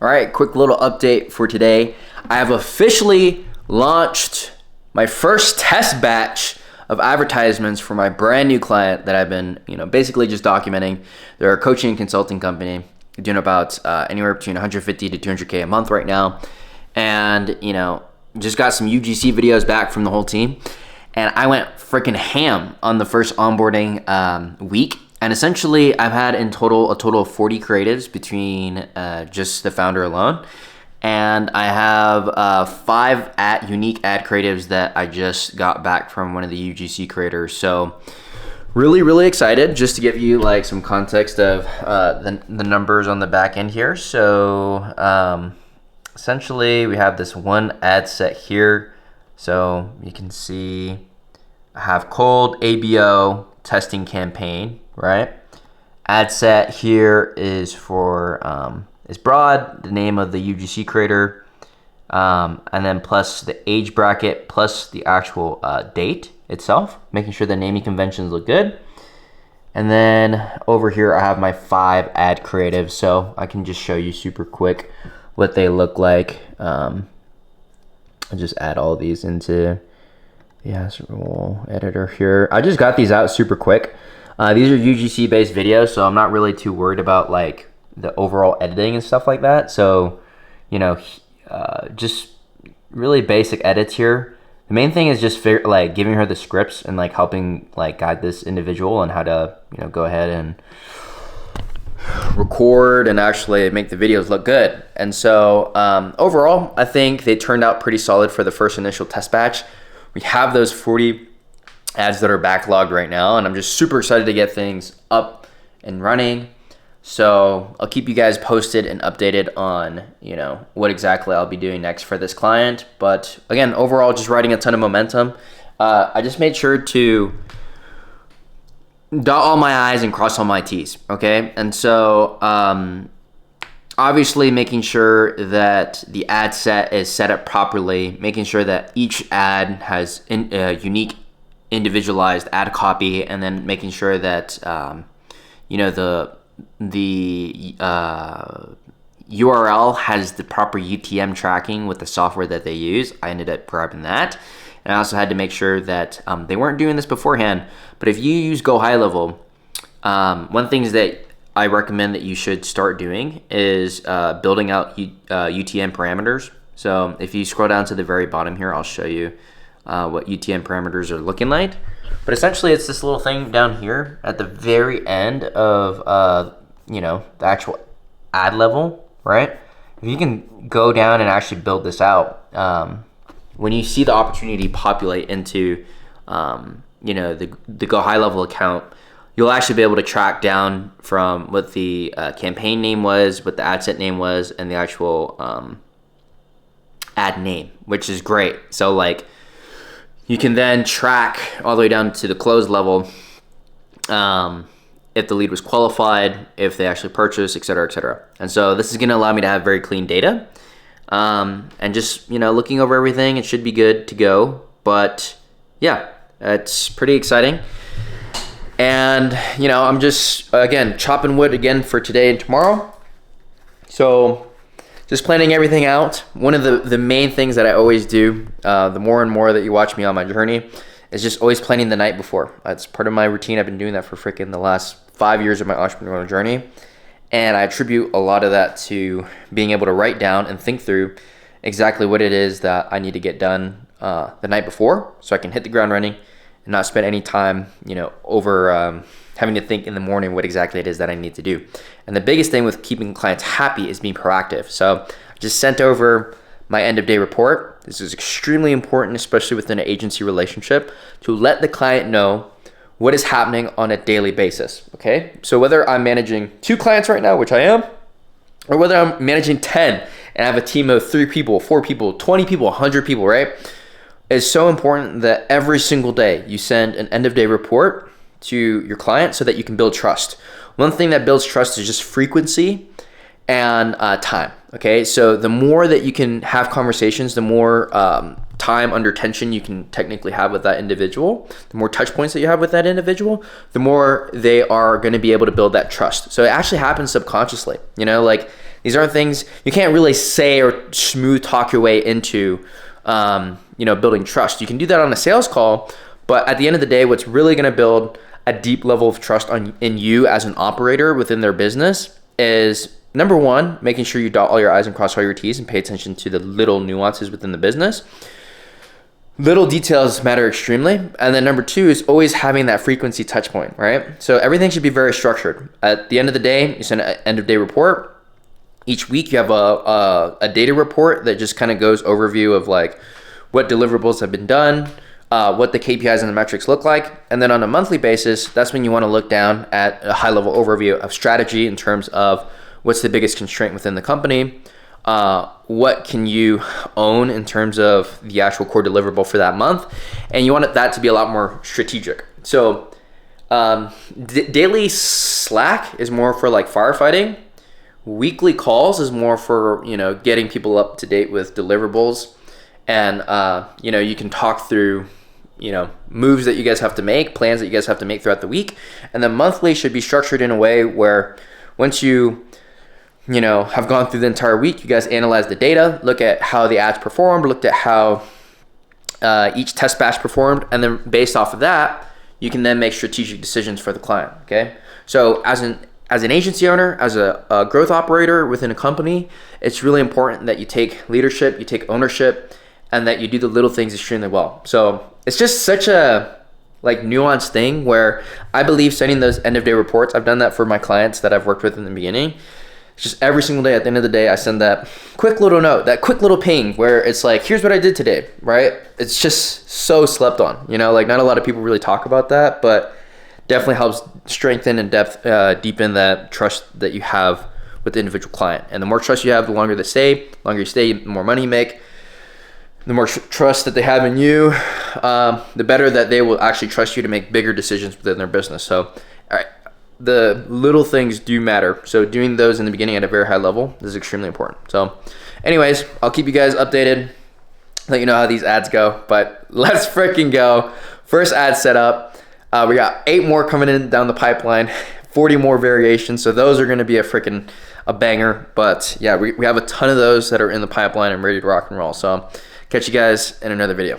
All right, quick little update for today. I have officially launched my first test batch of advertisements for my brand new client that I've been, basically just documenting. They're a coaching and consulting company doing about anywhere between 150 to 200K a month right now. And, just got some UGC videos back from the whole team. And I went freaking ham on the first onboarding week. And essentially, I've had a total of 40 creatives between just the founder alone. And I have 5 unique ad creatives that I just got back from one of the UGC creators. So really, really excited just to give you like some context of the numbers on the back end here. So essentially, we have this one ad set here. So you can see I have cold ABO testing campaign, right? Ad set here is for is broad, the name of the UGC creator, and then plus the age bracket, plus the actual date itself, making sure the naming conventions look good. And then over here, I have my 5 ad creatives, so I can just show you super quick what they look like. I'll just add all these into the Astroval editor here. I just got these out super quick. These are UGC based videos, so I'm not really too worried about like the overall editing and stuff like that. So, just really basic edits here. The main thing is just giving her the scripts and like helping like guide this individual on how to, go ahead and record and actually make the videos look good. And so overall, I think they turned out pretty solid for the first initial test batch. We have those 40 ads that are backlogged right now, and I'm just super excited to get things up and running. So I'll keep you guys posted and updated on, what exactly I'll be doing next for this client. But again, overall, just riding a ton of momentum. I just made sure to dot all my I's and cross all my T's, okay? And so obviously making sure that the ad set is set up properly, making sure that each ad has unique individualized ad copy, and then making sure that the URL has the proper UTM tracking with the software that they use. I ended up grabbing that. And I also had to make sure that they weren't doing this beforehand. But if you use Go High Level, one thing that I recommend that you should start doing is building out UTM parameters. So if you scroll down to the very bottom here, I'll show you what UTM parameters are looking like. But essentially, it's this little thing down here at the very end of the actual ad level, right? If you can go down and actually build this out, when you see the opportunity populate into the Go High Level account, you'll actually be able to track down from what the campaign name was, what the ad set name was, and the actual ad name, which is great. So like you can then track all the way down to the close level if the lead was qualified, if they actually purchased, et cetera, et cetera. And so this is going to allow me to have very clean data. And just, looking over everything, it should be good to go. But yeah, it's pretty exciting. And, I'm just, again, chopping wood again for today and tomorrow. So just planning everything out. One of the main things that I always do, the more and more that you watch me on my journey, is just always planning the night before. That's part of my routine. I've been doing that for freaking the last 5 years of my entrepreneurial journey. And I attribute a lot of that to being able to write down and think through exactly what it is that I need to get done the night before, so I can hit the ground running and not spend any time, over having to think in the morning what exactly it is that I need to do. And the biggest thing with keeping clients happy is being proactive. So I just sent over my end of day report. This is extremely important, especially within an agency relationship, to let the client know what is happening on a daily basis, okay? So whether I'm managing 2 clients right now, which I am, or whether I'm managing 10 and I have a team of 3 people, 4 people, 20 people, 100 people, right? It's so important that every single day you send an end of day report to your client so that you can build trust. One thing that builds trust is just frequency and time, okay? So the more that you can have conversations, the more time under tension you can technically have with that individual, the more touch points that you have with that individual, the more they are going to be able to build that trust. So it actually happens subconsciously, like These aren't things you can't really say or smooth talk your way into, building trust. You can do that on a sales call, but at the end of the day, what's really going to build a deep level of trust in you as an operator within their business is, number one, making sure you dot all your I's and cross all your T's and pay attention to the little nuances within the business. Little details matter extremely. And then number two is always having that frequency touch point, right? So everything should be very structured. At the end of the day, you send an end of day report. Each week you have a data report that just kind of goes overview of like what deliverables have been done, what the KPIs and the metrics look like. And then on a monthly basis, that's when you want to look down at a high level overview of strategy in terms of what's the biggest constraint within the company, what can you own in terms of the actual core deliverable for that month. And you want that to be a lot more strategic. So daily Slack is more for like firefighting. Weekly calls is more for, getting people up to date with deliverables. And, you can talk through, moves that you guys have to make, plans that you guys have to make throughout the week. And then monthly should be structured in a way where once you have gone through the entire week, you guys analyze the data, look at how the ads performed, looked at how each test batch performed. And then based off of that, you can then make strategic decisions for the client, okay? So as an agency owner, as a growth operator within a company, it's really important that you take leadership, you take ownership, and that you do the little things extremely well. So it's just such a nuanced thing where I believe sending those end of day reports, I've done that for my clients that I've worked with in the beginning. It's just every single day at the end of the day, I send that quick little note, that quick little ping where it's like, here's what I did today, right? It's just so slept on, not a lot of people really talk about that, but definitely helps strengthen and deepen that trust that you have with the individual client. And the more trust you have, the longer you stay, the more money you make. The more trust that they have in you, the better that they will actually trust you to make bigger decisions within their business. So, all right, the little things do matter. So doing those in the beginning at a very high level is extremely important. So anyways, I'll keep you guys updated, let you know how these ads go, but let's freaking go. First ad set up. We got 8 more coming in down the pipeline, 40 more variations. So those are going to be a banger. But yeah, we have a ton of those that are in the pipeline and ready to rock and roll. So catch you guys in another video.